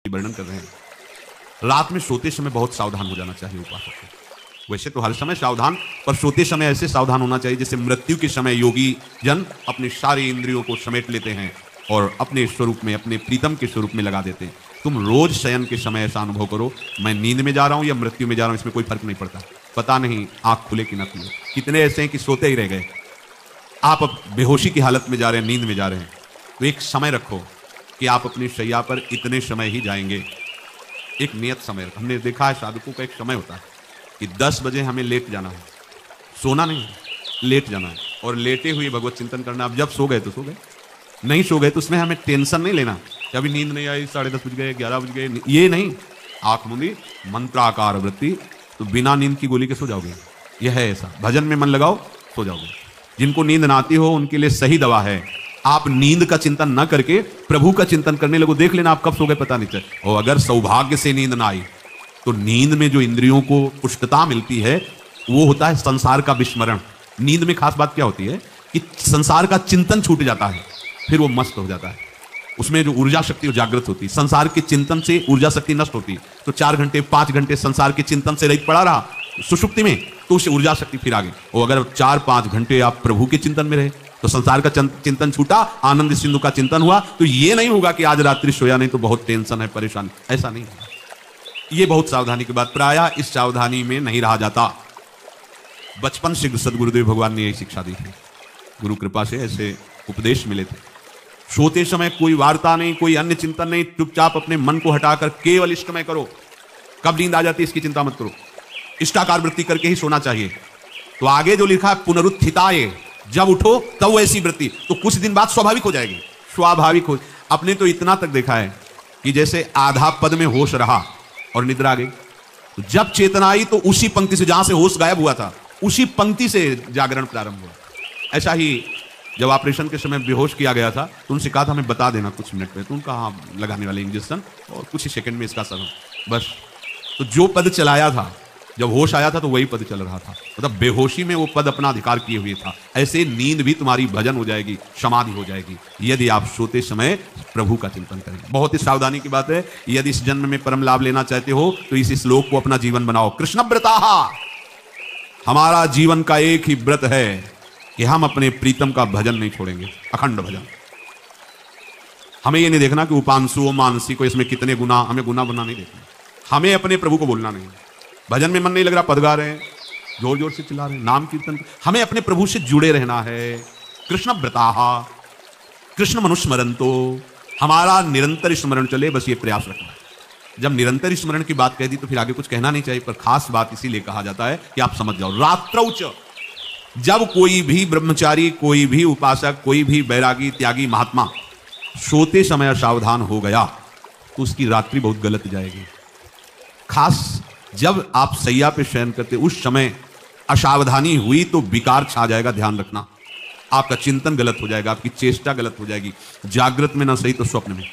वर्णन कर रहे हैं। रात में सोते समय बहुत सावधान हो जाना चाहिए उपासक को। वैसे तो हर समय सावधान, पर सोते समय ऐसे सावधान होना चाहिए जैसे मृत्यु के समय योगी जन अपने सारे इंद्रियों को समेट लेते हैं और अपने स्वरूप में, अपने प्रीतम के स्वरूप में लगा देते हैं। तुम रोज शयन के समय ऐसा अनुभव करो, मैं नींद में जा रहा हूं या मृत्यु में जा रहा हूं, इसमें कोई फर्क नहीं पड़ता। पता नहीं आंख खुले कि ना खुले। कितने ऐसे हैं कि सोते ही रह गए, आप अब बेहोशी की हालत में जा रहे हैं, नींद में जा रहे हैं। तो एक समय रखो कि आप अपनी शैया पर इतने समय ही जाएंगे। एक नियत समय, हमने देखा है साधकों का एक समय होता है कि 10 बजे हमें लेट जाना है, सोना नहीं, लेट जाना है और लेटे हुए भगवत चिंतन करना। अब जब सो गए तो सो गए, नहीं सो गए तो उसमें हमें टेंशन नहीं लेना कि अभी नींद नहीं आई, 10:30 बज गए, 11 बज गए, ये नहीं। आंख मूंदी, मंत्राकार वृत्ति, तो बिना नींद की गोली के सो जाओगे। यह है ऐसा, भजन में मन लगाओ सो जाओगे। जिनको नींद ना आती हो उनके लिए सही दवा है, आप नींद का चिंतन न करके प्रभु का चिंतन करने लगो, देख लेना आप कब सो गए पता नहीं चले। और अगर सौभाग्य से नींद ना आई तो नींद में जो इंद्रियों को पुष्टता मिलती है वो होता है संसार का विस्मरण। नींद में खास बात क्या होती है कि संसार का चिंतन छूट जाता है, फिर वो मस्त हो जाता है। उसमें जो ऊर्जा शक्ति जागृत होती है, संसार के चिंतन से ऊर्जा शक्ति नष्ट होती है। तो 4 घंटे 5 घंटे संसार के चिंतन से रहित पड़ा रहा सुषुप्ति में, तो उससे ऊर्जा शक्ति फिर आ गई। और अगर 4-5 घंटे आप प्रभु के चिंतन में रहे तो संसार का चिंतन छूटा, आनंद सिंधु का चिंतन हुआ, तो ये नहीं होगा कि आज रात्रि सोया नहीं तो बहुत टेंशन है, परेशानी, ऐसा नहीं होगा। ये बहुत सावधानी की बात, प्रायः इस सावधानी में नहीं रहा जाता। बचपन से सदगुरुदेव भगवान ने यही शिक्षा दी थी, गुरु कृपा से ऐसे उपदेश मिले थे। सोते समय कोई वार्ता नहीं, कोई अन्य चिंतन नहीं, चुपचाप अपने मन को हटाकर केवल इष्टमय करो। कब नींद आ जाती है इसकी चिंता मत करो, इष्टाकार वृत्ति करके ही सोना चाहिए। तो आगे जो लिखा है पुनरुत्थिताय, जब उठो तब वैसी वृत्ति, तो कुछ दिन बाद स्वाभाविक हो जाएगी, स्वाभाविक हो। अपने तो इतना तक देखा है कि जैसे आधा पद में होश रहा और निद्रा आ गई, तो जब चेतना आई तो उसी पंक्ति से जहां से होश गायब हुआ था उसी पंक्ति से जागरण प्रारंभ हुआ। ऐसा ही जब ऑपरेशन के समय बेहोश किया गया था तो उनसे कहा था हमें बता देना कुछ मिनट में, तो उनका हाँ लगाने वाले इंजेक्शन और कुछ ही सेकंड में इसका असर बस। तो जो पद चलाया था जब होश आया था तो वही पद चल रहा था, मतलब बेहोशी में वो पद अपना अधिकार किए हुए था। ऐसे नींद भी तुम्हारी भजन हो जाएगी, समाधि हो जाएगी, यदि आप सोते समय प्रभु का चिंतन करेंगे। बहुत ही सावधानी की बात है। यदि इस जन्म में परम लाभ लेना चाहते हो तो इस श्लोक को अपना जीवन बनाओ। कृष्ण व्रताः, हमारा जीवन का एक ही व्रत है कि हम अपने प्रीतम का भजन नहीं छोड़ेंगे, अखंड भजन। हमें ये नहीं देखना कि उपांशु मानसी को इसमें कितने गुना, हमें गुना बना नहीं देखना। हमें अपने प्रभु को बोलना नहीं। भजन में मन नहीं लग रहा, पद गा रहे हैं, जोर जोर से चिल्ला रहे हैं, नाम कीर्तन, हमें अपने प्रभु से जुड़े रहना है। कृष्ण व्रताः, कृष्ण मनुस्मरन्तो, हमारा निरंतर स्मरण चले, बस ये प्रयास रखना है। जब निरंतर स्मरण की बात कह दी तो फिर आगे कुछ कहना नहीं चाहिए, पर खास बात इसीलिए कहा जाता है कि आप समझ जाओ। रात्रौच, जब कोई भी ब्रह्मचारी, कोई भी उपासक, कोई भी बैरागी, त्यागी, महात्मा सोते समय असावधान हो गया तो उसकी रात्रि बहुत गलत जाएगी। खास जब आप सैया पे शयन करते उस समय असावधानी हुई तो विकार छा जाएगा, ध्यान रखना। आपका चिंतन गलत हो जाएगा, आपकी चेष्टा गलत हो जाएगी, जागृत में ना सही तो स्वप्न में।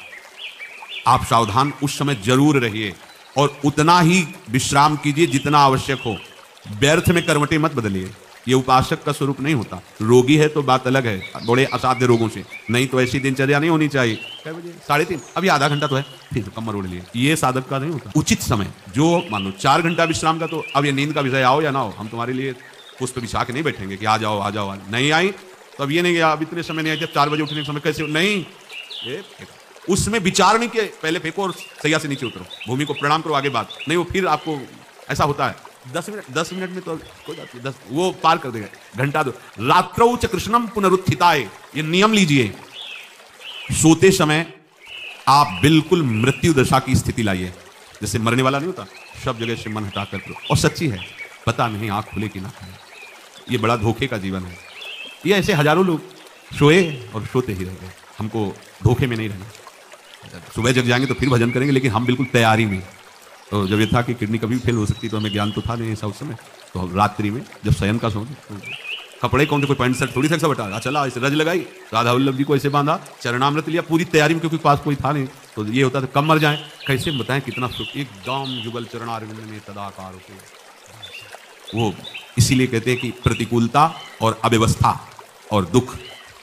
आप सावधान उस समय जरूर रहिए और उतना ही विश्राम कीजिए जितना आवश्यक हो। व्यर्थ में करवटें मत बदलिए, ये उपासक का स्वरूप नहीं होता। रोगी है तो बात अलग है, बड़े असाध्य रोगों से, नहीं तो ऐसी दिनचर्या नहीं होनी चाहिए। 3:30, अभी आधा घंटा तो है, ठीक है कमर ओढ़ लिए, ये साधक का नहीं होता। उचित समय, जो मान लो 4 घंटा विश्राम का, तो अब ये नींद का विषय आओ या ना हो, हम तुम्हारे लिए पुष्प बिछा के नहीं बैठेंगे कि आ जाओ आ जाओ। नहीं आई तो अब ये नहीं गया, अब इतने समय नहीं आई, जब 4 बजे उठने के समय कैसे नहीं, ये उसमें विचार नहीं किए, पहले फेंको और सैया से नीचे उतरो, भूमि को प्रणाम करो, आगे बात नहीं। वो फिर आपको ऐसा होता है 10 मिनट में तो कोई बात नहीं, 10 वो पार कर देगा, घंटा दो। रात्रौ च कृष्णम पुनरुत्थिताय, ये नियम लीजिए। सोते समय आप बिल्कुल मृत्यु दशा की स्थिति लाइए, जैसे मरने वाला नहीं होता, सब जगह से मन हटा कर करो। और सच्ची है, पता नहीं आंख खुले कि ना खुले, ये बड़ा धोखे का जीवन है। ये ऐसे हजारों लोग सोए और सोते ही रह गए। हमको धोखे में नहीं रहना। सुबह जग जाएंगे तो फिर भजन करेंगे, लेकिन हम बिल्कुल तैयारी में। तो जब ये था कि किडनी कभी फेल हो सकती, तो हमें ज्ञान तो था नहीं ऐसा उस समय, तो रात्रि में जब शयन का सोच, तो कपड़े कौन थे, कोई पैंट शर्ट थोड़ी सा बटा, चला ऐसे रज लगाई, राधा वल्लभ जी को ऐसे बांधा, चरणामृत लिया, पूरी तैयारी में, क्योंकि पास कोई था नहीं। तो ये होता था कब मर जाए, कैसे बताएं कितना सुख, एकदम जुगल चरणारविंद में तदाकार होते। वो इसीलिए कहते हैं कि प्रतिकूलता और अव्यवस्था और दुख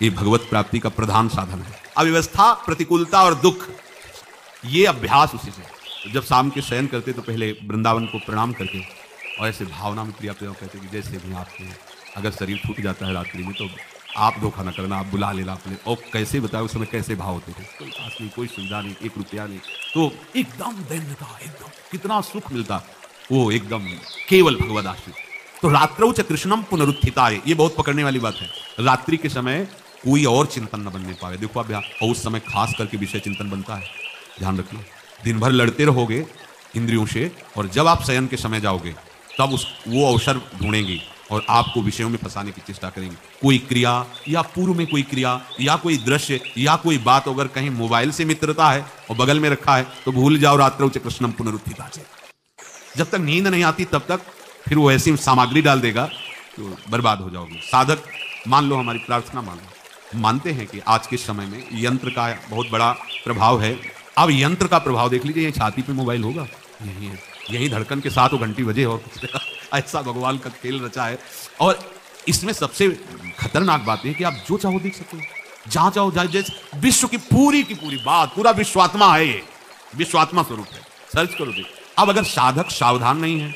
ये भगवत प्राप्ति का प्रधान साधन है। अव्यवस्था, प्रतिकूलता और दुख, ये अभ्यास उसी से। जब शाम के शयन करते तो पहले वृंदावन को प्रणाम करके और ऐसे भावना में क्रिया प्रयोग करते कि जैसे भी आपके अगर शरीर छूट जाता है रात्रि में तो आप धोखा न करना, आप बुला लेना अपने। और कैसे बताओ उस समय कैसे भाव होते थे, कोई पास नहीं, कोई सुविधा नहीं, 1 रुपया नहीं, तो एकदम दैन्यता, एकदम कितना सुख मिलता, वो एकदम केवल भगवद आश्रित। तो रात्रौ च कृष्णम पुनरुत्थिताय, ये बहुत पकड़ने वाली बात है। रात्रि के समय कोई और चिंतन न बनने पाए। देखो अब और उस समय खास करके विषय चिंतन बनता है, ध्यान रखना। दिन भर लड़ते रहोगे इंद्रियों से, और जब आप शयन के समय जाओगे तब वो अवसर ढूंढेंगी और आपको विषयों में फंसाने की चेष्टा करेंगे। कोई क्रिया या पूर्व में कोई क्रिया या कोई दृश्य या कोई बात अगर कहीं मोबाइल से मित्रता है और बगल में रखा है तो भूल जाओ रात्रौ च कृष्णम पुनरुत्थिताय। जब तक नींद नहीं आती तब तक फिर वो ऐसी सामग्री डाल देगा तो बर्बाद हो जाओगे। साधक मान लो, हमारी प्रार्थना मान लो, मानते हैं कि आज के समय में यंत्र का बहुत बड़ा प्रभाव है। अब यंत्र का प्रभाव देख लीजिए, ये छाती पे मोबाइल होगा, यही धड़कन के साथ वो घंटी बजे और ऐसा भगवान का खेल रचा है। और इसमें सबसे खतरनाक बात है कि आप जो चाहो देख सकते हो, जहां चाहो जाए। जैसे विश्व की पूरी बात, पूरा विश्वात्मा है, ये विश्वात्मा स्वरूप है, सर्च करो देख। अब अगर साधक सावधान नहीं है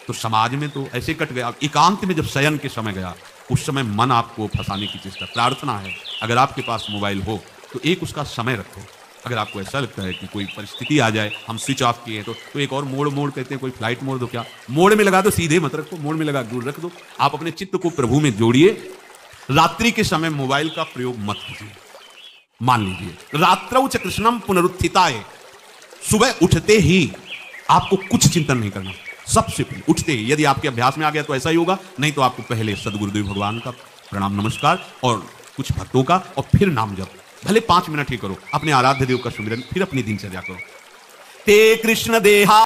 तो समाज में तो ऐसे कट गया। एकांत में जब शयन के समय गया उस समय मन आपको फंसाने की चेष्टा। प्रार्थना है अगर आपके पास मोबाइल हो तो एक उसका समय रखो। अगर आपको ऐसा लगता है कि कोई परिस्थिति आ जाए, हम स्विच ऑफ किए तो एक और मोड कहते हैं, कोई फ्लाइट मोड दो, क्या मोड में लगा दो, सीधे मत रखो, मोड में लगा दूर रख दो। आप अपने चित्त को प्रभु में जोड़िए। रात्रि के समय मोबाइल का प्रयोग मत कीजिए। मान लीजिए रात्रौ च कृष्णम पुनरुत्थिताय, सुबह उठते ही आपको कुछ चिंतन नहीं करना। सबसे पहले उठते ही, यदि आपके अभ्यास में आ गया तो ऐसा ही होगा, नहीं तो आपको पहले सदगुरुदेव भगवान का प्रणाम नमस्कार और कुछ भक्तों का, और फिर नाम जप। भले 5 मिनट ही करो, अपने आराध्य देव का सुमिरन, फिर अपनी दिनचर्या करो। ते कृष्ण देहा